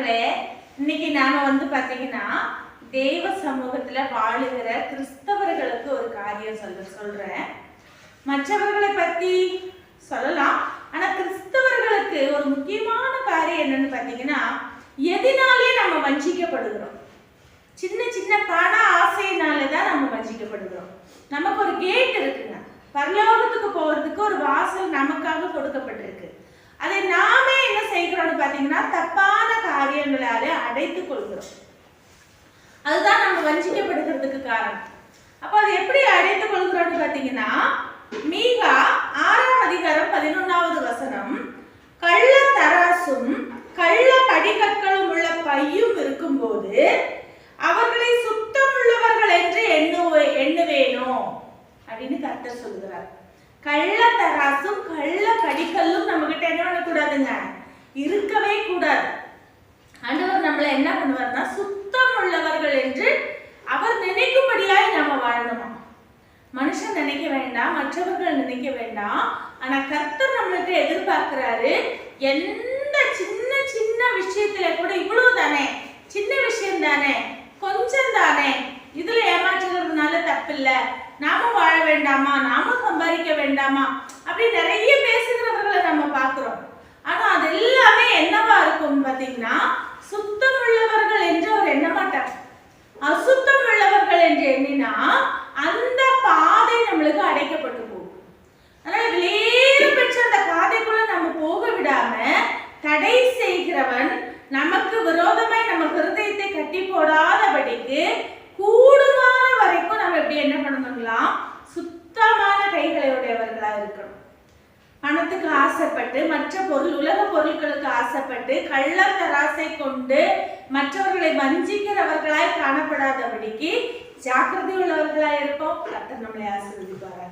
பிரியமானவர்களே, இன்னைக்கு நாம பாத்தீங்கன்னா தெய்வ சமூகத்துல வாழுகிற கிறிஸ்தவர்களுக்கு ஒரு காரியம் சொல்றேன். மற்றவர்களை பத்தி சொல்லலாம், ஆனா கிறிஸ்தவர்களுக்கு ஒரு முக்கியமான காரியம் என்னன்னு பாத்தீங்கன்னா, எதினாலே நம்ம வஞ்சிக்கப்படுகிறோம். சின்ன சின்ன பண ஆசையினாலதான் நம்ம வஞ்சிக்கப்படுகிறோம். நமக்கு ஒரு கேட் இருக்குங்க, பரலோகத்துக்கு போறதுக்கு ஒரு வாசல் நமக்காக கொடுக்கப்பட்டிருக்கு. அதை நாமே என்ன செய்கிறோம்னு பாத்தீங்கன்னா தப்பான காரியங்களாலே அடைத்துக் கொள்கிறோம். அதுதான் நம்ம வஞ்சிக்கப்படுகிறதுக்கு காரணம். அப்ப அதை எப்படி அடைத்துக் கொள்கிறோம்னு பாத்தீங்கன்னா, மீகா 6ஆம் அதிகாரம் 11வது வசனம், கள்ள தராசும் கள்ள படிக்கற்களும் உள்ள பையும் இருக்கும்போது அவர்களை சுத்தமுள்ளவர்கள் என்று எண்ணுவேனோ அப்படின்னு கர்த்தர் சொல்லுகிறார். கள்ள தராசும் கள்ள படிக்கல்லும் நம்ம கிட்ட என்ன பண்ணக்கூடாதுங்க, இருக்கவே கூடாது. ஆண்டவர் நம்மள என்ன பண்ணுவார்னா சுத்தம் உள்ளவர்கள் என்று அவர் நினைக்கும்படியாய் நம்ம வாழணுமா. மனுஷன் நினைக்க வேண்டாம், மற்றவர்கள் நினைக்க வேண்டாம். ஆனா கர்த்தர் நம்மள்கிட்ட எதிர்பார்க்கிறாரு, எந்த சின்ன சின்ன விஷயத்துல கூட இவ்வளவு தானே, சின்ன விஷயம் தானே, கொஞ்சம் தானே, இதுல ஏமாற்றுறதுனால தப்பு இல்ல, நாம வாழ வேண்டாமா, நாம சம்பாதிக்க வேண்டாமா அப்படி நிறைய பேசுகிறவர்களை நம்ம பார்க்கிறோம். ஆனா அது எல்லாமே என்னவா இருக்கும் பாத்தீங்கன்னா, சுத்தம் உள்ளவர்கள் என்று அவர் எண்ண மாட்டார். அசுத்தம் உள்ளவர்கள் என்று எண்ணினா அந்த பாதை நம்மளுக்கு அடைக்கப்பட்டு போகும். அதனால வெளியேற பெற்ற அந்த பாதைக்குள்ள நம்ம போக விடாம தடை செய்கிறவன் நமக்கு விரோதமாய் நம்ம ஹிருதயத்தை கட்டி போடாதபடிக்கு கூடுமான வரைக்கும் நம்ம எப்படி என்ன பண்ணணுங்களா, சுத்தமான கைகளை உடையவர்களா இருக்கணும். பணத்துக்கு ஆசைப்பட்டு, மற்ற உலக பொருட்களுக்கு ஆசைப்பட்டு, கள்ள தராசை கொண்டு மற்றவர்களை வஞ்சிக்கிறவர்களாய் காணப்படாதபடிக்கு ஜாக்கிரதை உள்ளவர்களாய் இருப்போம். கர்த்தர் நம்மளை ஆசீர்வதிப்பார்.